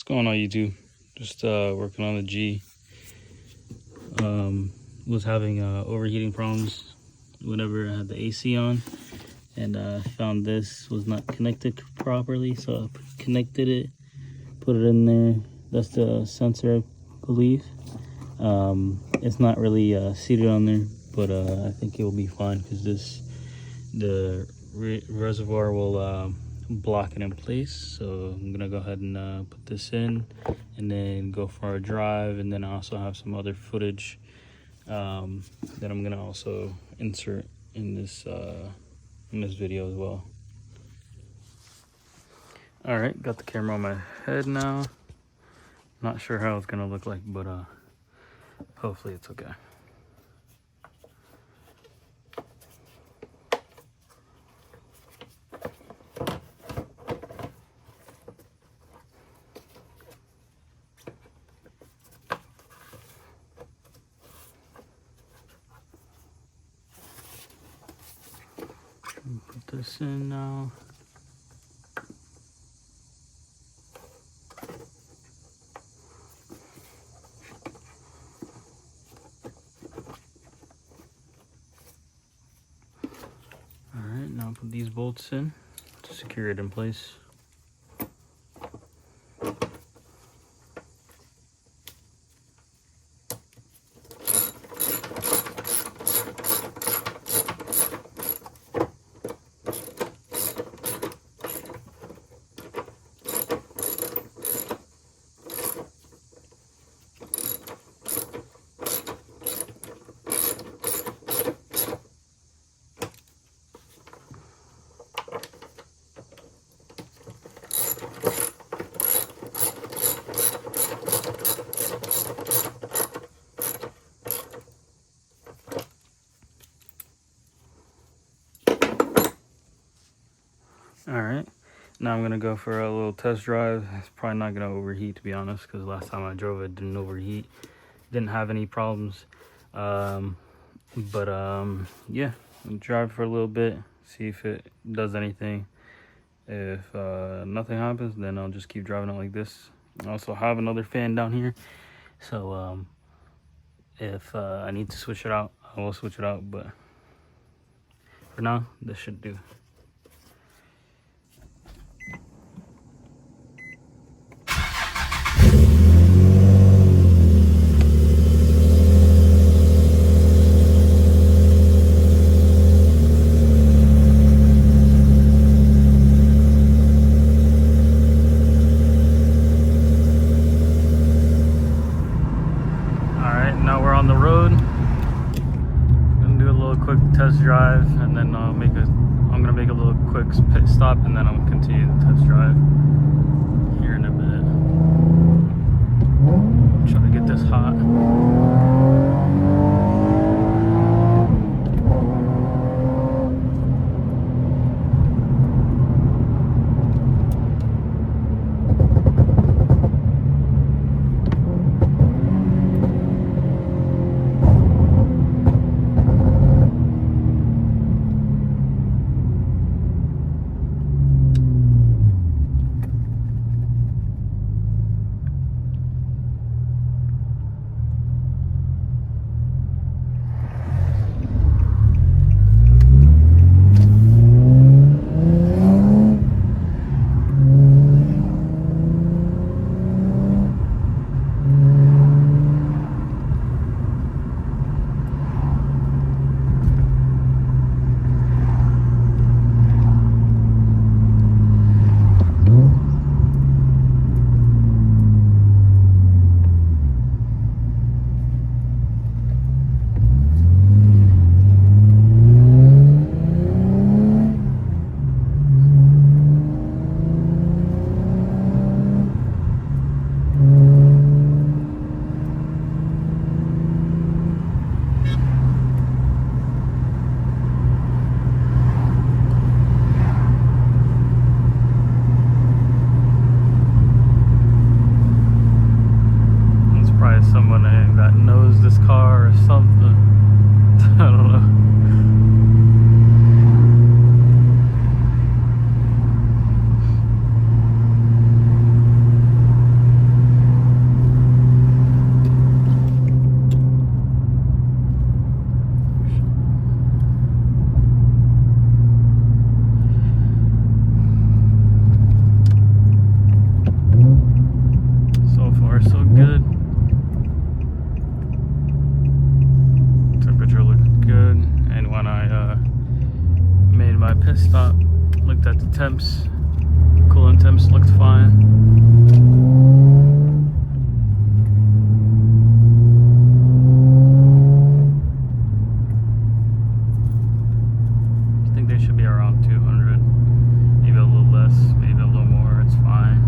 What's going on, YouTube? Just working on the G. Was having overheating problems whenever I had the AC on, and found this was not connected properly, so I connected it, put it in there. That's the sensor, I believe. It's not really seated on there, but I think it will be fine because the reservoir will block it in place. So I'm gonna go ahead and put this in and then go for a drive, and then I also have some other footage that I'm gonna also insert in this video as well. All right, got the camera on my head now. Not sure how it's gonna look like, but hopefully it's okay. Put this in now. Alright, now put these bolts in to secure it in place. Alright, now I'm gonna go for a little test drive. It's probably not gonna overheat, to be honest, because last time I drove it didn't overheat, didn't have any problems. Yeah, drive for a little bit, see if it does anything. If nothing happens, then I'll just keep driving it like this. I also have another fan down here, so if I need to switch it out, I will switch it out, but for now this should do. Now we're on the road. Gonna do a little quick test drive, and then I'm gonna make a little quick pit stop, and then I'll continue the test drive here in a bit. Try to get this hot. Someone that knows this car or something. I don't know. temps, coolant temps looked fine. I think they should be around 200, maybe a little less, maybe a little more. It's fine.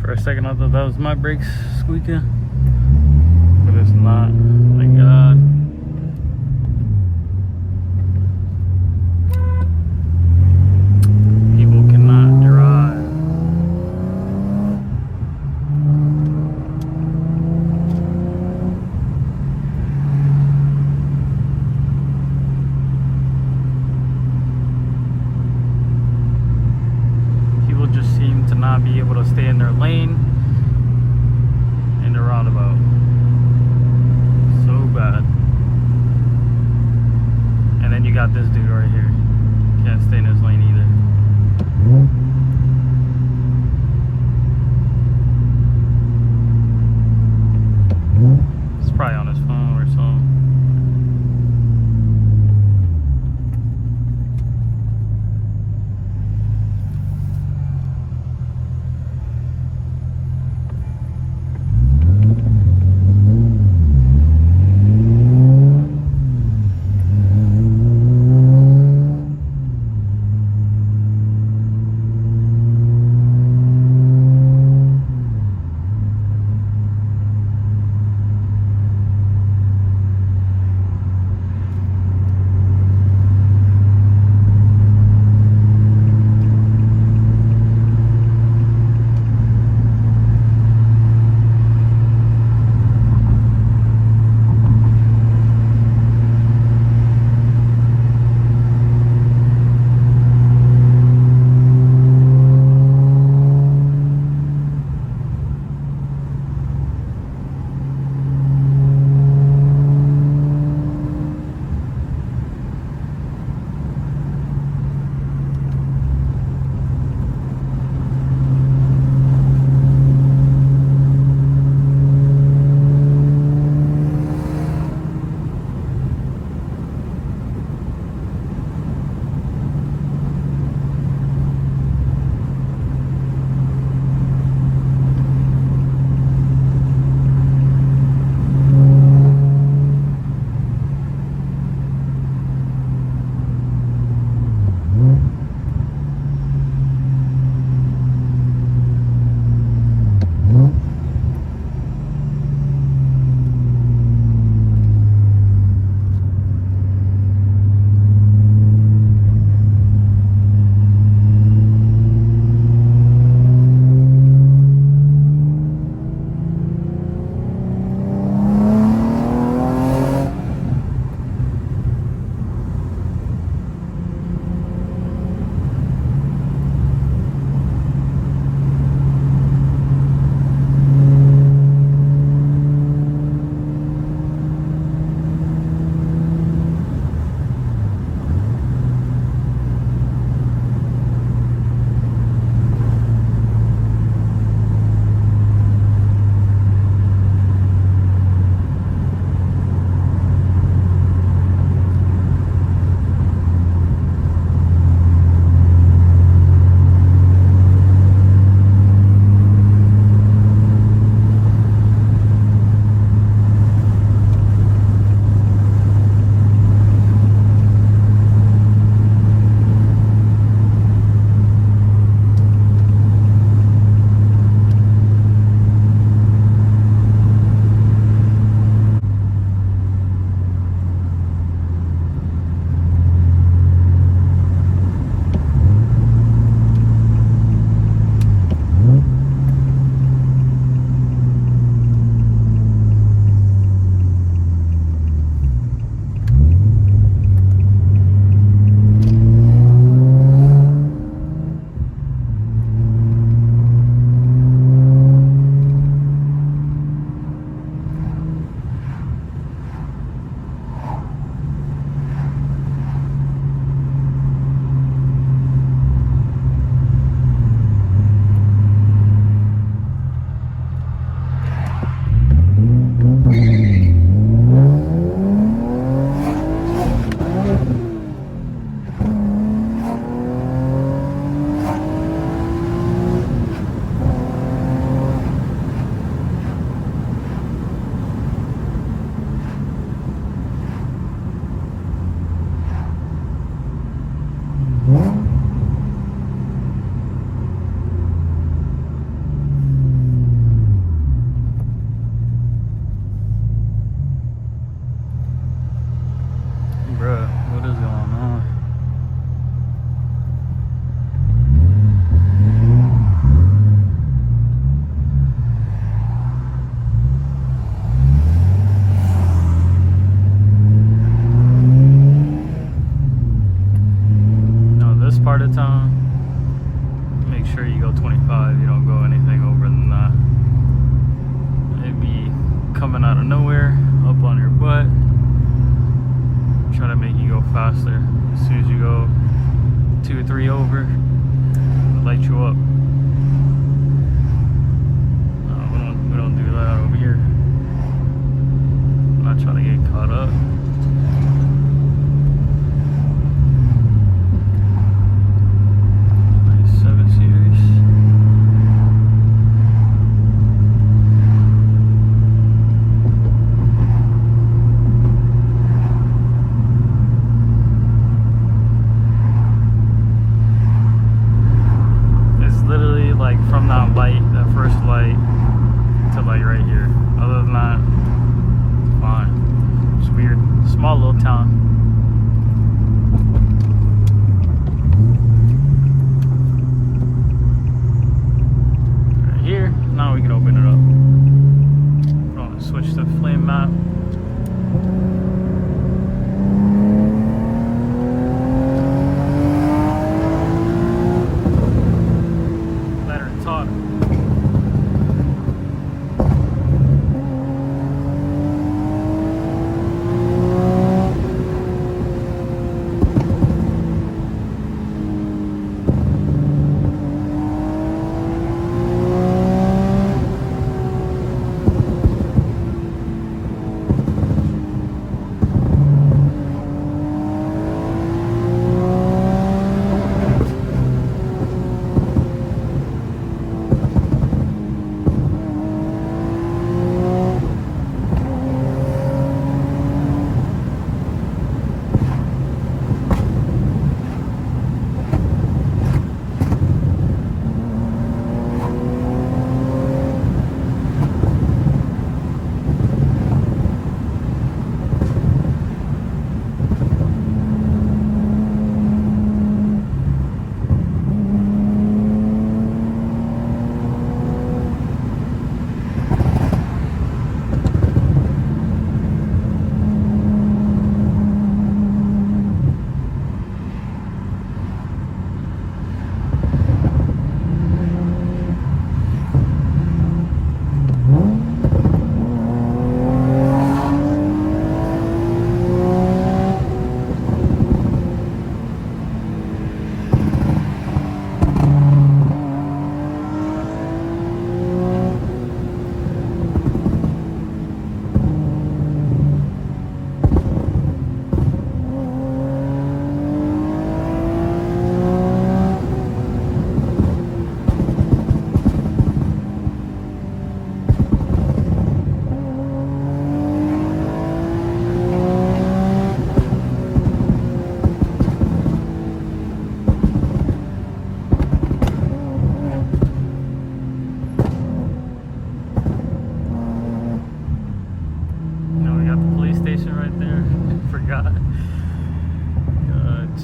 For a second I thought that was my brakes squeaking, but it's not, thank God. People cannot drive. People just seem to not be able to stay in their lane in the roundabout. So bad. And then you got this dude right here. Can't stay in his lane either. He's probably on his phone or something. coming out of nowhere, up on your butt, try to make you go faster. As soon as you go 2 or 3 over, it'll light you up. We don't do that over here. I'm not trying to get caught up. Nice 7 Series. It's literally like from that light, that first light, to like right here. Other than that, it's fine. It's weird. Small little town. Right here. Now we can open it up. I'm gonna switch to flame map. Let her talk.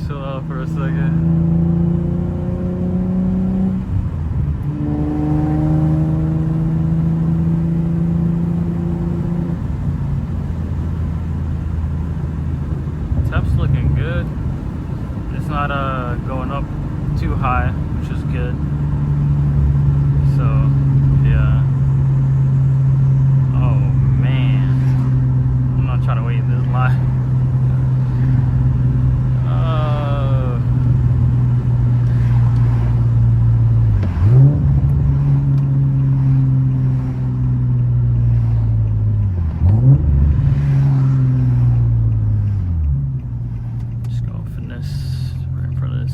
Chill out for a second. Temp's looking good. It's not going up too high, which is good. So yeah. Oh man, I'm not trying to wait in this line.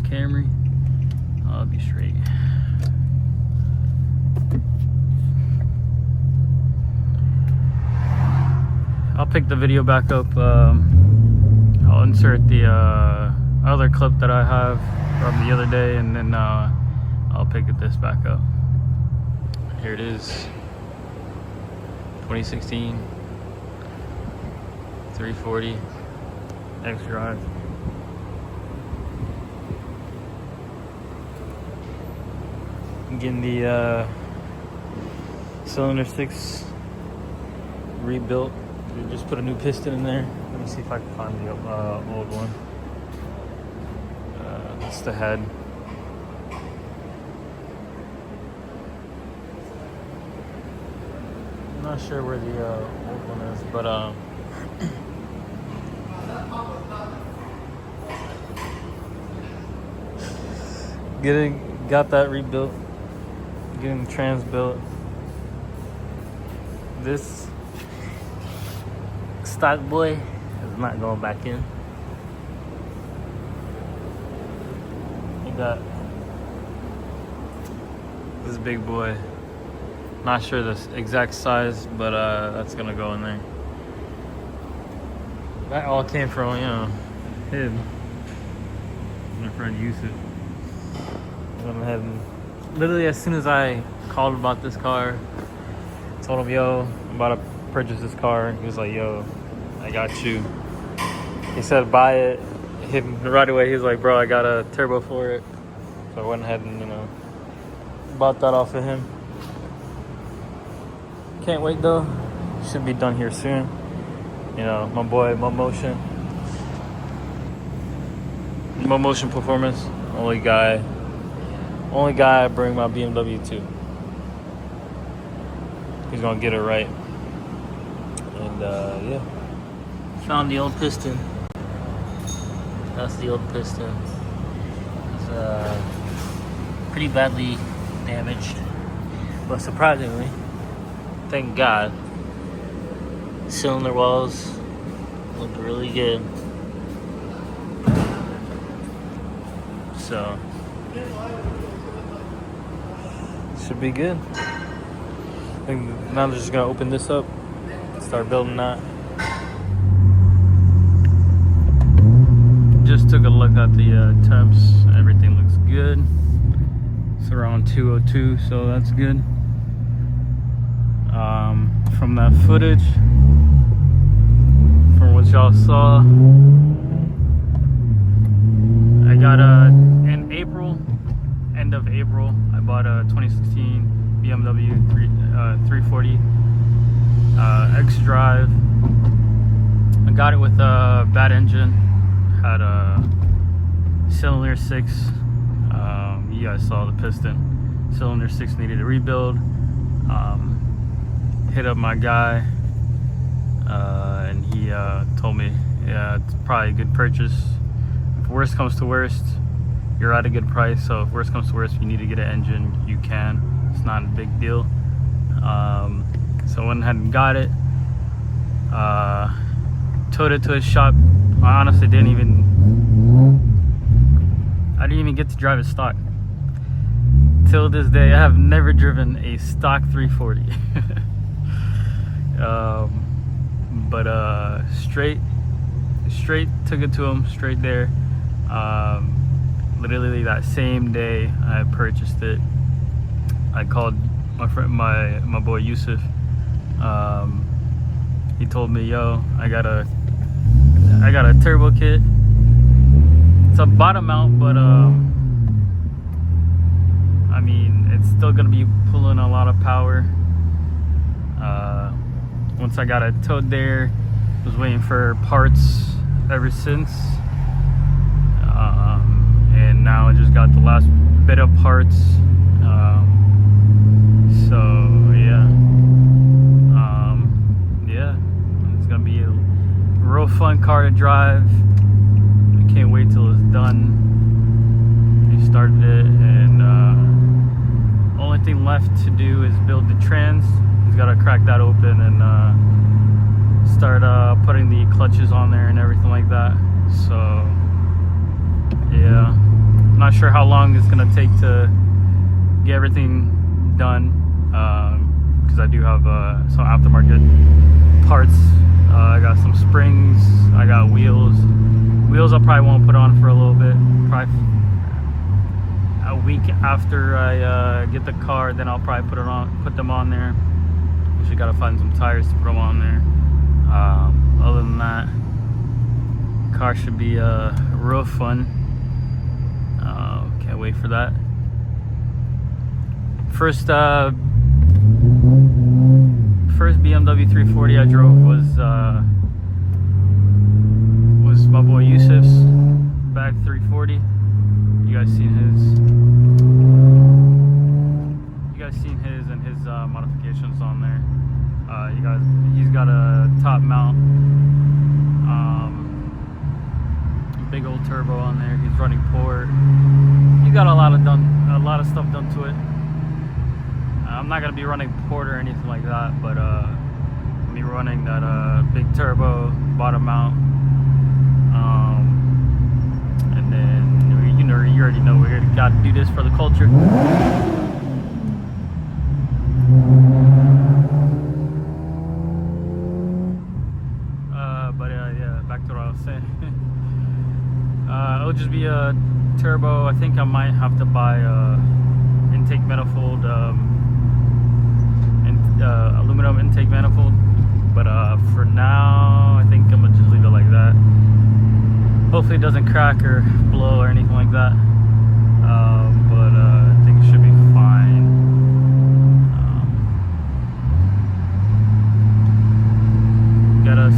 Camry, I'll be straight. I'll pick the video back up. I'll insert the other clip that I have from the other day, and then I'll pick this back up. Here it is, 2016 340 X-Drive. Getting the cylinder 6 rebuilt. We just put a new piston in there. Let me see if I can find the old one. That's the head. Not sure where the old one is, but got that rebuilt, getting the trans built. This stock boy is not going back in. You got this big boy. Not sure the exact size, but that's gonna go in there. That all came from, you know, him. My friend Yusuf. Went ahead and literally as soon as I called about this car, told him, yo, I'm about to purchase this car. He was like, yo, I got you. He said buy it. Hit him right away. He was like, bro, I got a turbo for it. So I went ahead and, you know, bought that off of him. Can't wait though. Should be done here soon. You know, my boy, Motion Performance. Only guy I bring my BMW to. He's gonna get it right. And yeah. Found the old piston. That's the old piston. It's pretty badly damaged. But surprisingly, thank God, cylinder walls look really good. So should be good. I think now I'm just gonna open this up, start building that. Just took a look at the temps. Everything looks good. It's around 202, so that's good. From that footage, from what y'all saw, I got in April, end of April, I bought a 2016 BMW 340 X-Drive. I got it with a bad engine, had a cylinder 6. You guys saw the piston. Cylinder 6 needed a rebuild. Hit up my guy, and he told me, yeah, it's probably a good purchase. If worst comes to worst, you're at a good price. So if worst comes to worst, if you need to get an engine, you can. It's not a big deal. So I went ahead and got it. Towed it to his shop. I honestly didn't even get to drive it stock. Till this day, I have never driven a stock 340. But straight took it to him, straight there. Literally that same day I purchased it, I called my friend, my boy Yusuf. He told me, yo, I got a turbo kit. It's a bottom mount, but I mean, it's still gonna be pulling a lot of power. Once I got it towed there, was waiting for parts ever since, and now I just got the last bit of parts. So yeah, it's gonna be a real fun car to drive. I can't wait till it's done. They started it, and only thing left to do is build the trans. He's got to crack that open and start putting the clutches on there and everything like that. So yeah, not sure how long it's gonna take to get everything done, because I do have some aftermarket parts. I got some springs, I got wheels I probably won't put on for a little bit, probably a week after I get the car, then I'll probably put them on there. We just gotta find some tires to put them on there. Other than that, car should be real fun. Can't wait for that. First BMW 340 I drove was my boy Yusuf's back 340. You guys seen his and his modifications on there. running port. You got a lot of stuff done to it. I'm not gonna be running port or anything like that, but I'll be running that big turbo bottom mount, and then you already know we got to do this for the culture. But yeah, back to what I was saying. It'll just be a turbo. I think I might have to buy intake manifold, aluminum intake manifold. But for now, I think I'm gonna just leave it like that. Hopefully it doesn't crack or blow or anything like that. But I think it should be fine. Got a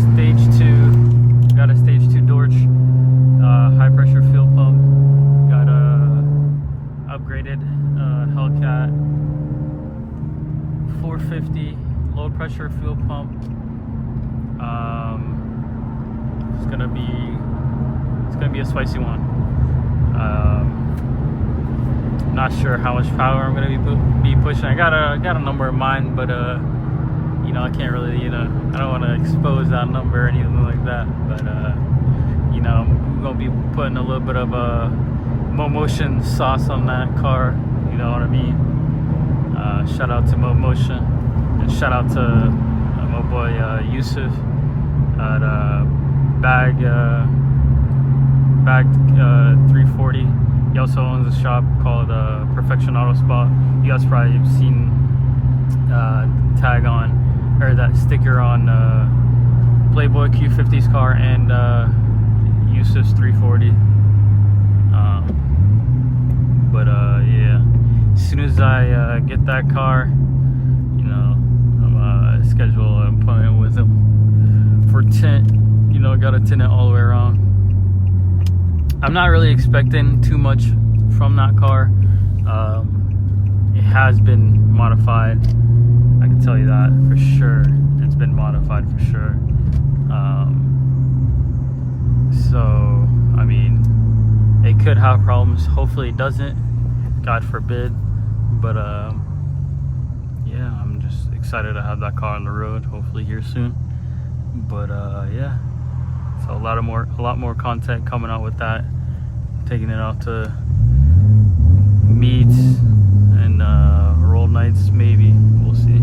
stage 2 Dorch high pressure fuel pump. Got a upgraded Hellcat 450 low pressure fuel pump. It's gonna be a spicy one. Not sure how much power I'm gonna be pushing. I got a number in mind, but you know, I can't really, I don't want to expose that number or anything like that. But you know, I'm gonna be putting a little bit of Motion sauce on that car. You know what I mean? Shout out to Motion, and shout out to my boy Yusuf at Bag 340. He also owns a shop called Perfection Auto Spa. You guys probably have seen tag on, or that sticker on Playboy Q50's car and Yusuf's 340. But yeah, as soon as I get that car, you know, I'm schedule an appointment with him for tint. You know, gotta tint it all the way around. I'm not really expecting too much from that car. It has been modified. I can tell you that for sure. It's been modified for sure. So, I mean, it could have problems. Hopefully it doesn't. God forbid. But yeah, I'm just excited to have that car on the road. Hopefully here soon. But yeah. So a lot more content coming out with that. Taking it out to meets and roll nights, maybe. We'll see.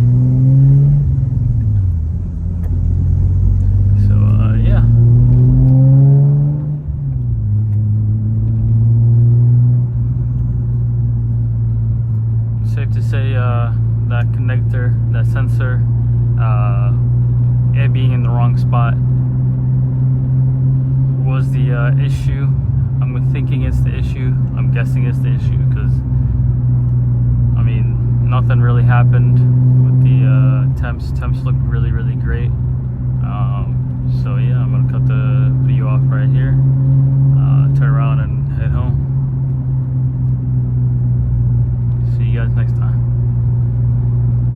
So yeah. Safe to say that connector, that sensor, it being in the wrong spot was the issue. I'm thinking it's the issue. I'm guessing it's the issue because, I mean, nothing really happened with the temps. Temps look really, really great.